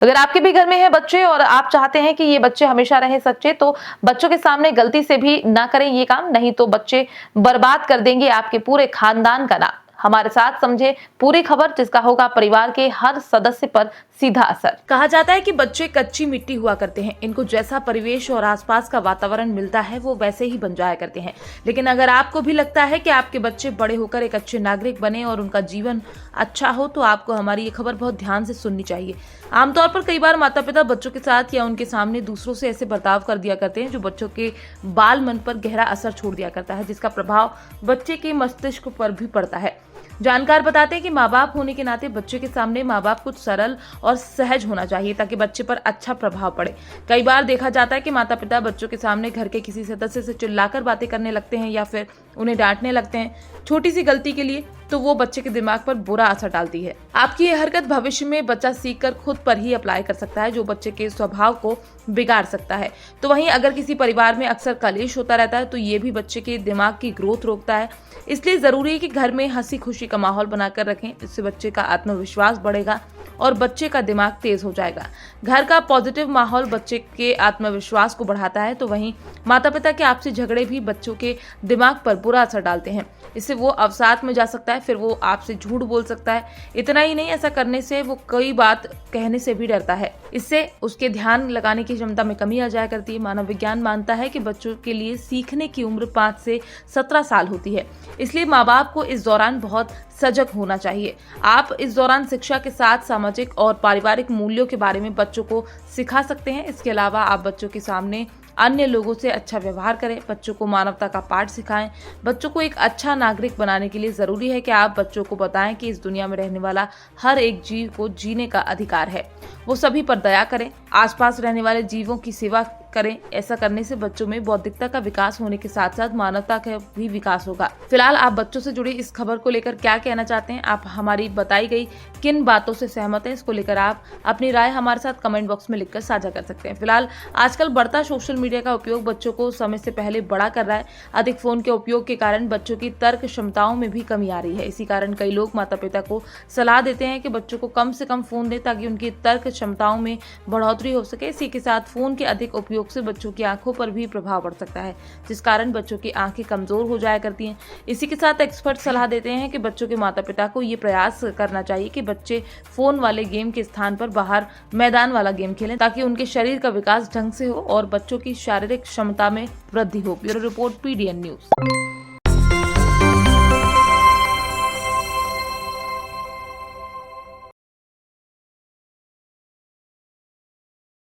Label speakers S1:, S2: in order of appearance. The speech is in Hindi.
S1: अगर आपके भी घर में है बच्चे और आप चाहते हैं कि ये बच्चे हमेशा रहें सच्चे, तो बच्चों के सामने गलती से भी ना करें ये काम, नहीं तो बच्चे बर्बाद कर देंगे आपके पूरे खानदान का नाम। हमारे साथ समझे पूरी खबर, जिसका होगा परिवार के हर सदस्य पर सीधा असर। कहा जाता है कि बच्चे कच्ची मिट्टी हुआ करते हैं, इनको जैसा परिवेश और आसपास का वातावरण मिलता है वो वैसे ही बन जाया करते हैं। लेकिन अगर आपको भी लगता है कि आपके बच्चे बड़े होकर एक अच्छे नागरिक बने और उनका जीवन अच्छा हो, तो आपको हमारी ये खबर बहुत ध्यान से सुननी चाहिए। आमतौर पर कई बार माता पिता बच्चों के साथ या उनके सामने दूसरों से ऐसे बर्ताव कर दिया करते हैं जो बच्चों के बाल मन पर गहरा असर छोड़ दिया करता है, जिसका प्रभाव बच्चे के मस्तिष्क पर भी पड़ता है। जानकार बताते हैं कि माँ बाप होने के नाते बच्चे के सामने माँ बाप कुछ सरल और सहज होना चाहिए ताकि बच्चे पर अच्छा प्रभाव पड़े। कई बार देखा जाता है कि माता पिता बच्चों के सामने घर के किसी सदस्य से चिल्लाकर बातें करने लगते हैं या फिर उन्हें डांटने लगते हैं छोटी सी गलती के लिए, तो वो बच्चे के दिमाग पर बुरा असर डालती है। आपकी यह हरकत भविष्य में बच्चा सीखकर खुद पर ही अप्लाई कर सकता है, जो बच्चे के स्वभाव को बिगाड़ सकता है। तो वहीं अगर किसी परिवार में अक्सर कलेश होता रहता है तो ये भी बच्चे के दिमाग की ग्रोथ रोकता है। इसलिए जरूरी है कि घर में हंसी खुशी का माहौल बनाकर रखें, इससे बच्चे का आत्मविश्वास बढ़ेगा और बच्चे का दिमाग तेज हो जाएगा। घर का पॉजिटिव माहौल बच्चे के आत्मविश्वास को बढ़ाता है, तो वहीं माता पिता के आपसी झगड़े भी बच्चों के दिमाग पर बुरा असर डालते हैं। इससे वो अवसाद में जा सकता है, फिर वो आपसे झूठ बोल सकता है। इतना ही नहीं, ऐसा करने से वो कई बात कहने से भी डरता है। इससे उसके ध्यान लगाने की क्षमता में कमी आ जाया करती है। मानव विज्ञान मानता है कि बच्चों के लिए सीखने की उम्र 5 से 17 साल होती है, इसलिए माँ बाप को इस दौरान बहुत सजग होना चाहिए। आप इस दौरान शिक्षा के साथ सामाजिक और पारिवारिक मूल्यों के बारे में बच्चों को सिखा सकते हैं। इसके अलावा आप बच्चों के सामने अन्य लोगों से अच्छा व्यवहार करें, बच्चों को मानवता का पाठ सिखाएं। बच्चों को एक अच्छा नागरिक बनाने के लिए जरूरी है कि आप बच्चों को बताएं कि इस दुनिया में रहने वाला हर एक जीव को जीने का अधिकार है। वो सभी पर दया करें, आसपास रहने वाले जीवों की सेवा करें। ऐसा करने से बच्चों में बौद्धिकता का विकास होने के साथ साथ मानवता का भी विकास होगा। फिलहाल आप बच्चों से जुड़ी इस खबर को लेकर क्या कहना चाहते हैं? आप हमारी बताई गई किन बातों से सहमत हैं? इसको लेकर आप अपनी राय हमारे साथ कमेंट बॉक्स में लिखकर साझा कर सकते हैं। फिलहाल आजकल बढ़ता सोशल मीडिया का उपयोग बच्चों को समय से पहले बड़ा कर रहा है। अधिक फोन के उपयोग के कारण बच्चों की तर्क क्षमताओं में भी कमी आ रही है। इसी कारण कई लोग माता पिता को सलाह देते हैं कि बच्चों को कम से कम फोन दें ताकि उनकी तर्क क्षमताओं में बढ़ोतरी हो सके। इसी के साथ फोन के अधिक उपयोग से बच्चों की आंखों पर भी प्रभाव पड़ सकता है, जिस कारण बच्चों की आंखें कमजोर हो जाया करती हैं। इसी के साथ एक्सपर्ट सलाह देते हैं कि बच्चों के माता पिता को ये प्रयास करना चाहिए कि बच्चे फोन वाले गेम के स्थान पर बाहर मैदान वाला गेम खेलें, ताकि उनके शरीर का विकास ढंग से हो और बच्चों की शारीरिक क्षमता में वृद्धि हो। Bureau report, PDN news.